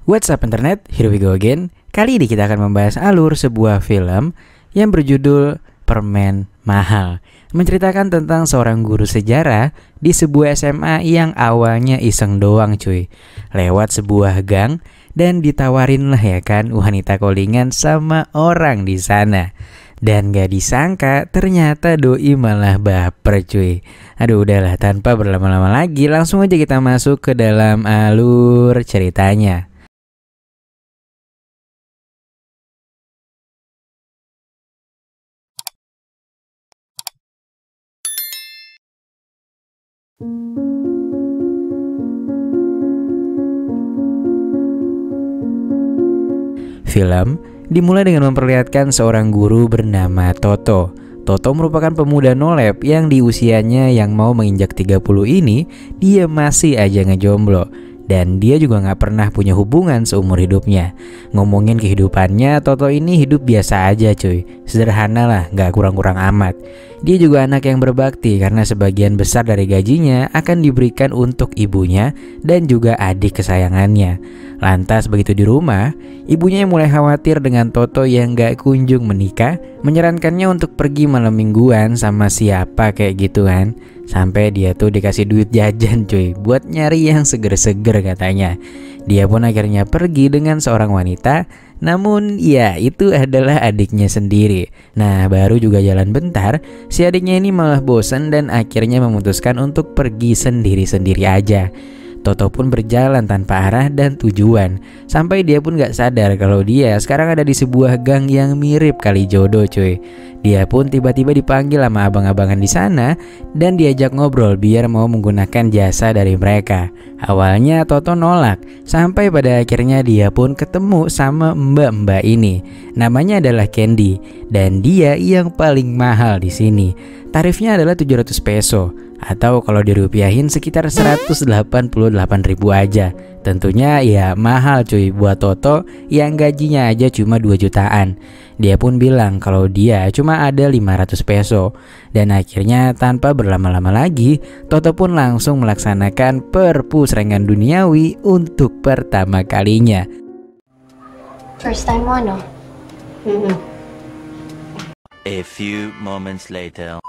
What's up internet, here we go again. Kali ini kita akan membahas alur sebuah film yang berjudul Permen Mahal. Menceritakan tentang seorang guru sejarah di sebuah SMA yang awalnya iseng doang cuy. Lewat sebuah gang dan ditawarin lah ya kan wanita callingan sama orang di sana. Dan gak disangka ternyata doi malah baper cuy. Aduh udahlah, tanpa berlama-lama lagi langsung aja kita masuk ke dalam alur ceritanya. Film dimulai dengan memperlihatkan seorang guru bernama Toto. Toto merupakan pemuda nolep yang di usianya yang mau menginjak 30 ini dia masih aja ngejomblo. Dan dia juga gak pernah punya hubungan seumur hidupnya. Ngomongin kehidupannya, Toto ini hidup biasa aja cuy. Sederhana lah, gak kurang-kurang amat. Dia juga anak yang berbakti karena sebagian besar dari gajinya akan diberikan untuk ibunya dan juga adik kesayangannya. Lantas begitu di rumah, ibunya yang mulai khawatir dengan Toto yang gak kunjung menikah, menyarankannya untuk pergi malam mingguan sama siapa kayak gitu kan. Sampai dia tuh dikasih duit jajan cuy, buat nyari yang seger-seger katanya. Dia pun akhirnya pergi dengan seorang wanita, namun ya itu adalah adiknya sendiri. Nah baru juga jalan bentar, si adiknya ini malah bosan dan akhirnya memutuskan untuk pergi sendiri-sendiri aja. Toto pun berjalan tanpa arah dan tujuan, sampai dia pun gak sadar kalau dia sekarang ada di sebuah gang yang mirip kali jodoh cuy. Dia pun tiba-tiba dipanggil sama abang-abangan di sana dan diajak ngobrol biar mau menggunakan jasa dari mereka. Awalnya Toto nolak, sampai pada akhirnya dia pun ketemu sama mbak-mbak ini. Namanya adalah Candy dan dia yang paling mahal di sini. Tarifnya adalah 700 peso atau kalau dirupiahin sekitar 188.000 aja. Tentunya ya mahal cuy buat Toto yang gajinya aja cuma 2 jutaan. Dia pun bilang kalau dia cuma ada 500 peso. Dan akhirnya tanpa berlama-lama lagi, Toto pun langsung melaksanakan perpusrengan duniawi untuk pertama kalinya. First time mo, no? A few moments later.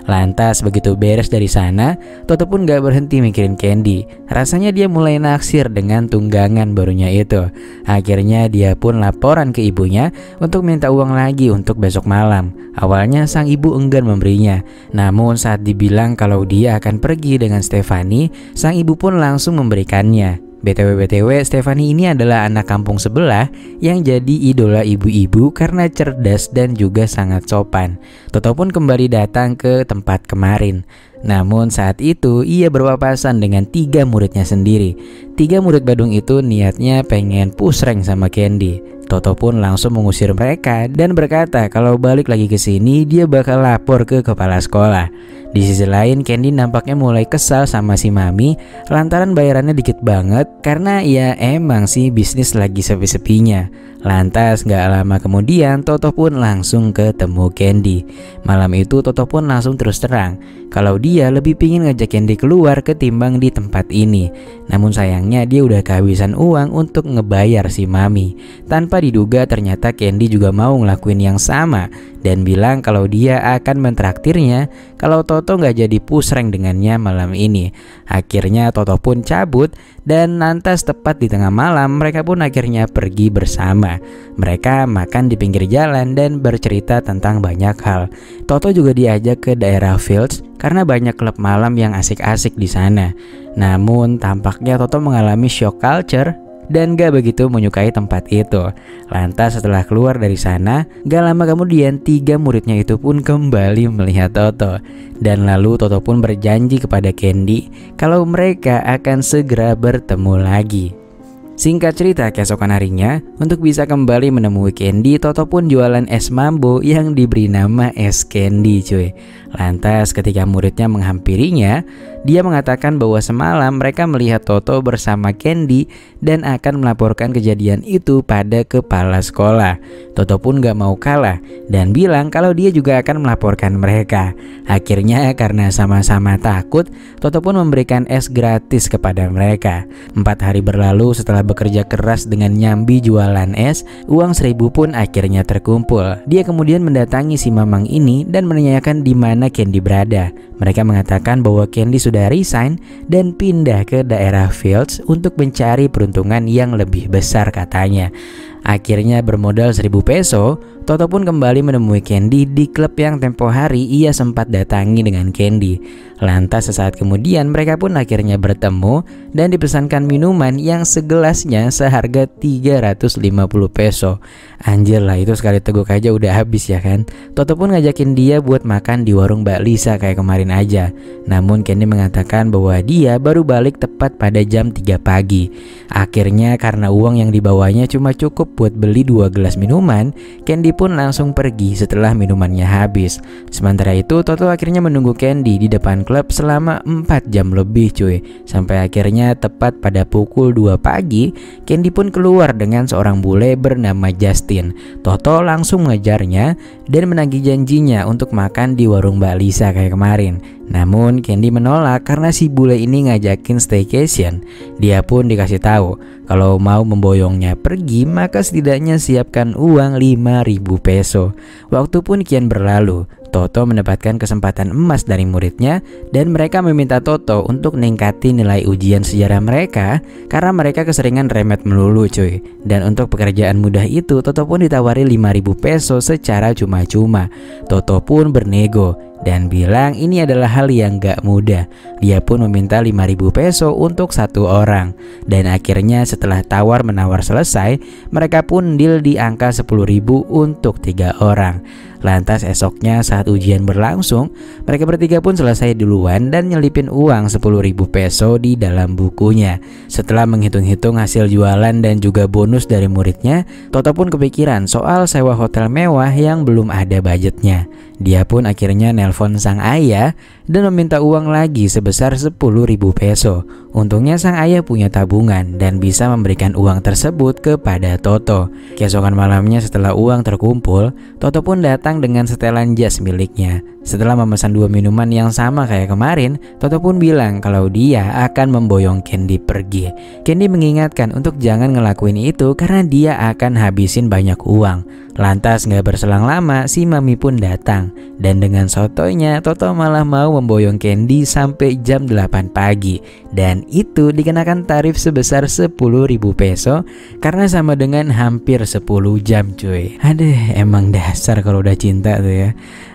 Lantas begitu beres dari sana, Toto pun gak berhenti mikirin Candy. Rasanya dia mulai naksir dengan tunggangan barunya itu. Akhirnya dia pun laporan ke ibunya untuk minta uang lagi untuk besok malam. Awalnya sang ibu enggan memberinya. Namun saat dibilang kalau dia akan pergi dengan Stefani, sang ibu pun langsung memberikannya. BTW, Stefani ini adalah anak kampung sebelah yang jadi idola ibu-ibu karena cerdas dan juga sangat sopan. Toto pun kembali datang ke tempat kemarin. Namun saat itu ia berpapasan dengan 3 muridnya sendiri. 3 murid Badung itu niatnya pengen pusreng sama Candy. Toto pun langsung mengusir mereka dan berkata kalau balik lagi ke sini dia bakal lapor ke kepala sekolah. Di sisi lain Candy nampaknya mulai kesal sama si Mami lantaran bayarannya dikit banget karena ya emang sih bisnis lagi sepi-sepinya. Lantas gak lama kemudian Toto pun langsung ketemu Candy. Malam itu Toto pun langsung terus terang kalau dia lebih pingin ngajak Candy keluar ketimbang di tempat ini. Namun sayangnya dia udah kehabisan uang untuk ngebayar si Mami. Tanpa diduga ternyata Candy juga mau ngelakuin yang sama dan bilang kalau dia akan mentraktirnya kalau Toto gak jadi pusreng dengannya malam ini. Akhirnya Toto pun cabut dan lantas tepat di tengah malam mereka pun akhirnya pergi bersama. Mereka makan di pinggir jalan dan bercerita tentang banyak hal. Toto juga diajak ke daerah Fields karena banyak klub malam yang asik-asik di sana. Namun tampaknya Toto mengalami shock culture dan gak begitu menyukai tempat itu. Lantas setelah keluar dari sana, gak lama kemudian 3 muridnya itu pun kembali melihat Toto. Dan lalu Toto pun berjanji kepada Candy kalau mereka akan segera bertemu lagi. Singkat cerita, keesokan harinya, untuk bisa kembali menemui Candy, Toto pun jualan es mambo yang diberi nama es Candy cuy. Lantas ketika muridnya menghampirinya, dia mengatakan bahwa semalam mereka melihat Toto bersama Candy dan akan melaporkan kejadian itu pada kepala sekolah. Toto pun gak mau kalah dan bilang kalau dia juga akan melaporkan mereka. Akhirnya karena sama-sama takut, Toto pun memberikan es gratis kepada mereka. 4 hari berlalu setelah setelah bekerja keras dengan nyambi jualan es, uang 1.000 pun akhirnya terkumpul. Dia kemudian mendatangi si Mamang ini dan menanyakan di mana Candy berada. Mereka mengatakan bahwa Candy sudah resign dan pindah ke daerah Fields untuk mencari peruntungan yang lebih besar katanya. Akhirnya bermodal 1.000 peso, Toto pun kembali menemui Candy di klub yang tempo hari ia sempat datangi dengan Candy. Lantas sesaat kemudian mereka pun akhirnya bertemu dan dipesankan minuman yang segelasnya seharga 350 peso. Anjir lah, itu sekali teguk aja udah habis ya kan. Toto pun ngajakin dia buat makan di warung Mbak Lisa kayak kemarin aja. Namun Candy mengatakan bahwa dia baru balik tepat pada jam 3 pagi. Akhirnya karena uang yang dibawanya cuma cukup buat beli 2 gelas minuman, Candy pun langsung pergi setelah minumannya habis. Sementara itu Toto akhirnya menunggu Candy di depan klub selama 4 jam lebih cuy. Sampai akhirnya tepat pada pukul 2 pagi, Candy pun keluar dengan seorang bule bernama Justin. Toto langsung mengejarnya dan menagih janjinya untuk makan di warung Mbak Lisa kayak kemarin. Namun Candy menolak karena si bule ini ngajakin staycation. Dia pun dikasih tahu kalau mau memboyongnya pergi maka setidaknya siapkan uang 5.000 peso. Waktu pun kian berlalu. Toto mendapatkan kesempatan emas dari muridnya dan mereka meminta Toto untuk ningkatin nilai ujian sejarah mereka karena mereka keseringan remet melulu cuy. Dan untuk pekerjaan mudah itu Toto pun ditawari 5.000 peso secara cuma-cuma. Toto pun bernego dan bilang ini adalah hal yang gak mudah. Dia pun meminta 5.000 peso untuk 1 orang. Dan akhirnya setelah tawar-menawar selesai, mereka pun deal di angka 10.000 untuk 3 orang. Lantas esoknya saat ujian berlangsung, mereka bertiga pun selesai duluan dan nyelipin uang 10.000 peso di dalam bukunya. Setelah menghitung-hitung hasil jualan dan juga bonus dari muridnya, Toto pun kepikiran soal sewa hotel mewah yang belum ada budgetnya. Dia pun akhirnya nelpon sang ayah dan meminta uang lagi sebesar 10.000 peso. Untungnya sang ayah punya tabungan dan bisa memberikan uang tersebut kepada Toto. Keesokan malamnya setelah uang terkumpul, Toto pun datang dengan setelan jas miliknya. Setelah memesan 2 minuman yang sama kayak kemarin, Toto pun bilang kalau dia akan memboyong Candy pergi. Candy mengingatkan untuk jangan ngelakuin itu karena dia akan habisin banyak uang. Lantas gak berselang lama si Mami pun datang. Dan dengan sotoynya Toto malah mau memboyong Candy sampai jam 8 pagi. Dan itu dikenakan tarif sebesar 10.000 peso karena sama dengan hampir 10 jam cuy. Aduh, emang dasar kalau udah cinta tuh ya.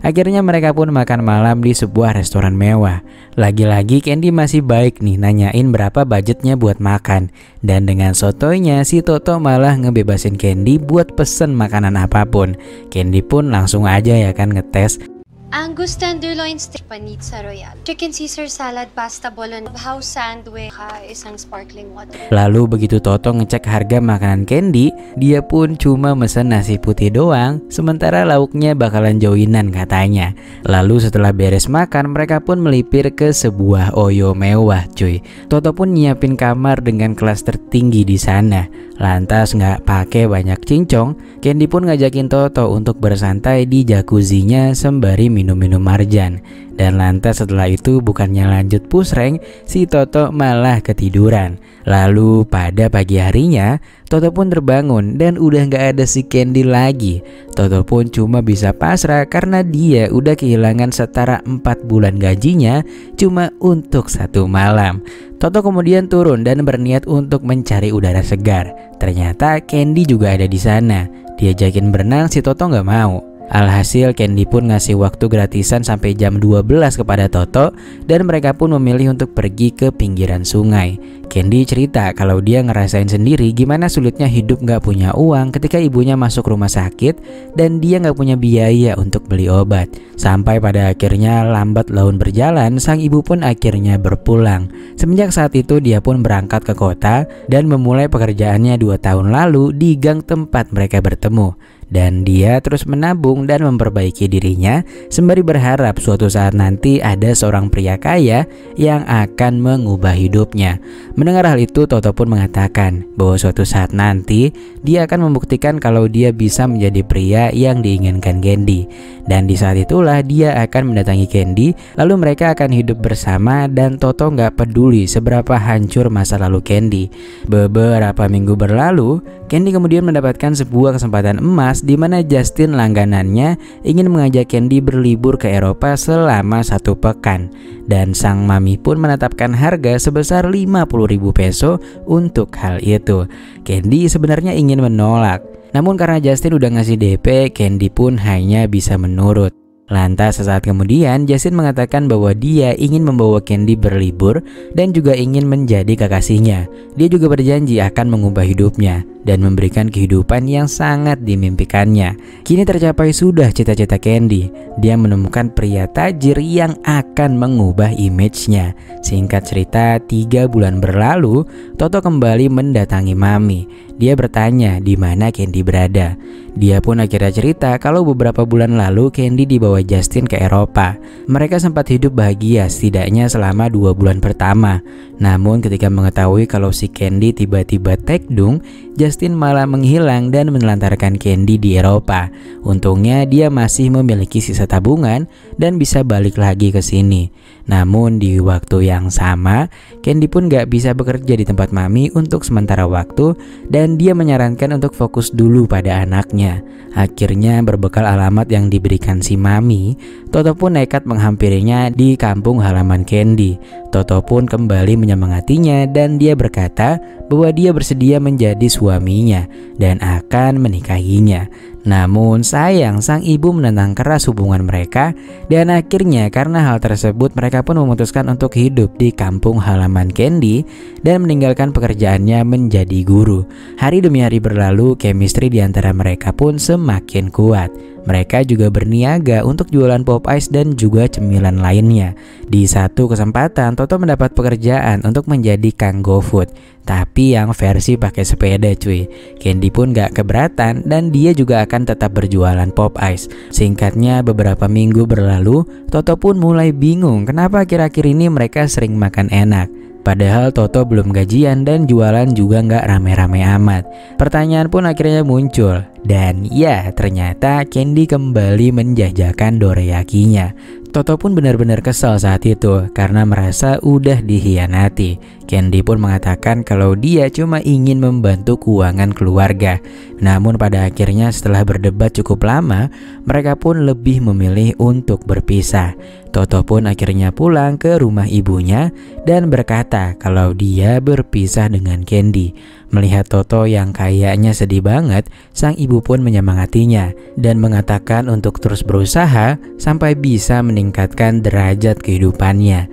Akhirnya mereka pun makan malam di sebuah restoran mewah. Lagi-lagi Candy masih baik nih nanyain berapa budgetnya buat makan. Dan dengan sotoynya si Toto malah ngebebasin Candy buat pesen makanan apapun. Candy pun langsung aja ya kan ngetes. Angus tenderloin steak, panitsa royal, chicken Caesar salad, pasta bolognese, house sandwich, isang sparkling water. Lalu begitu Toto ngecek harga makanan Candy, dia pun cuma mesen nasi putih doang, sementara lauknya bakalan joinan katanya. Lalu setelah beres makan, mereka pun melipir ke sebuah Oyo mewah cuy. Toto pun nyiapin kamar dengan kelas tertinggi di sana. Lantas nggak pakai banyak cincong, Candy pun ngajakin Toto untuk bersantai di jacuzzinya sembari minum-minum marjan. Dan lantas setelah itu bukannya lanjut push rank, si Toto malah ketiduran. Lalu pada pagi harinya Toto pun terbangun dan udah gak ada si Candy lagi. Toto pun cuma bisa pasrah karena dia udah kehilangan setara 4 bulan gajinya cuma untuk 1 malam. Toto kemudian turun dan berniat untuk mencari udara segar. Ternyata Candy juga ada di sana. Diajakin berenang si Toto gak mau. Alhasil Candy pun ngasih waktu gratisan sampai jam 12 kepada Toto dan mereka pun memilih untuk pergi ke pinggiran sungai. Candy cerita kalau dia ngerasain sendiri gimana sulitnya hidup gak punya uang ketika ibunya masuk rumah sakit dan dia gak punya biaya untuk beli obat. Sampai pada akhirnya lambat laun berjalan, sang ibu pun akhirnya berpulang. Semenjak saat itu dia pun berangkat ke kota dan memulai pekerjaannya 2 tahun lalu di gang tempat mereka bertemu. dan dia terus menabung dan memperbaiki dirinya sembari berharap suatu saat nanti ada seorang pria kaya yang akan mengubah hidupnya. Mendengar hal itu, Toto pun mengatakan bahwa suatu saat nanti dia akan membuktikan kalau dia bisa menjadi pria yang diinginkan Candy. Dan di saat itulah dia akan mendatangi Candy, lalu mereka akan hidup bersama dan Toto nggak peduli seberapa hancur masa lalu Candy. Beberapa minggu berlalu, Candy kemudian mendapatkan sebuah kesempatan emas di mana Justin langganannya ingin mengajak Candy berlibur ke Eropa selama 1 pekan. Dan sang mami pun menetapkan harga sebesar 50.000 peso untuk hal itu. Candy sebenarnya ingin menolak, namun karena Justin udah ngasih DP, Candy pun hanya bisa menurut. Lantas sesaat kemudian Justin mengatakan bahwa dia ingin membawa Candy berlibur dan juga ingin menjadi kekasihnya. Dia juga berjanji akan mengubah hidupnya dan memberikan kehidupan yang sangat dimimpikannya. Kini tercapai sudah cita-cita Candy. Dia menemukan pria tajir yang akan mengubah image-nya. Singkat cerita, 3 bulan berlalu, Toto kembali mendatangi mami. Dia bertanya di mana Candy berada. Dia pun akhirnya cerita kalau beberapa bulan lalu Candy dibawa Justin ke Eropa. Mereka sempat hidup bahagia setidaknya selama 2 bulan pertama. Namun ketika mengetahui kalau si Candy tiba-tiba tekdung, Justin malah menghilang dan menelantarkan Candy di Eropa. Untungnya dia masih memiliki sisa tabungan dan bisa balik lagi ke sini. Namun di waktu yang sama, Candy pun gak bisa bekerja di tempat mami untuk sementara waktu dan dia menyarankan untuk fokus dulu pada anaknya. Akhirnya berbekal alamat yang diberikan si mami, Toto pun nekat menghampirinya di kampung halaman Candy. Toto pun kembali menyemangatinya dan dia berkata bahwa dia bersedia menjadi suaminya dan akan menikahinya. Namun sayang sang ibu menentang keras hubungan mereka dan akhirnya karena hal tersebut mereka pun memutuskan untuk hidup di kampung halaman Candy dan meninggalkan pekerjaannya menjadi guru. Hari demi hari berlalu, chemistry di antara mereka pun semakin kuat. Mereka juga berniaga untuk jualan pop ice dan juga cemilan lainnya. Di satu kesempatan, Toto mendapat pekerjaan untuk menjadi kang GoFood, tapi yang versi pakai sepeda cuy. Candy pun gak keberatan dan dia juga akan tetap berjualan pop ice. Singkatnya beberapa minggu berlalu, Toto pun mulai bingung kenapa akhir-akhir ini mereka sering makan enak. Padahal Toto belum gajian dan jualan juga nggak rame-rame amat. Pertanyaan pun akhirnya muncul. Dan ya ternyata Candy kembali menjajakan doreyakinya. Toto pun benar-benar kesal saat itu karena merasa udah dihianati. Candy pun mengatakan kalau dia cuma ingin membantu keuangan keluarga. Namun pada akhirnya setelah berdebat cukup lama, mereka pun lebih memilih untuk berpisah. Toto pun akhirnya pulang ke rumah ibunya dan berkata kalau dia berpisah dengan Candy. Melihat Toto yang kayaknya sedih banget, sang ibu pun menyemangatinya dan mengatakan untuk terus berusaha sampai bisa meningkatkan derajat kehidupannya.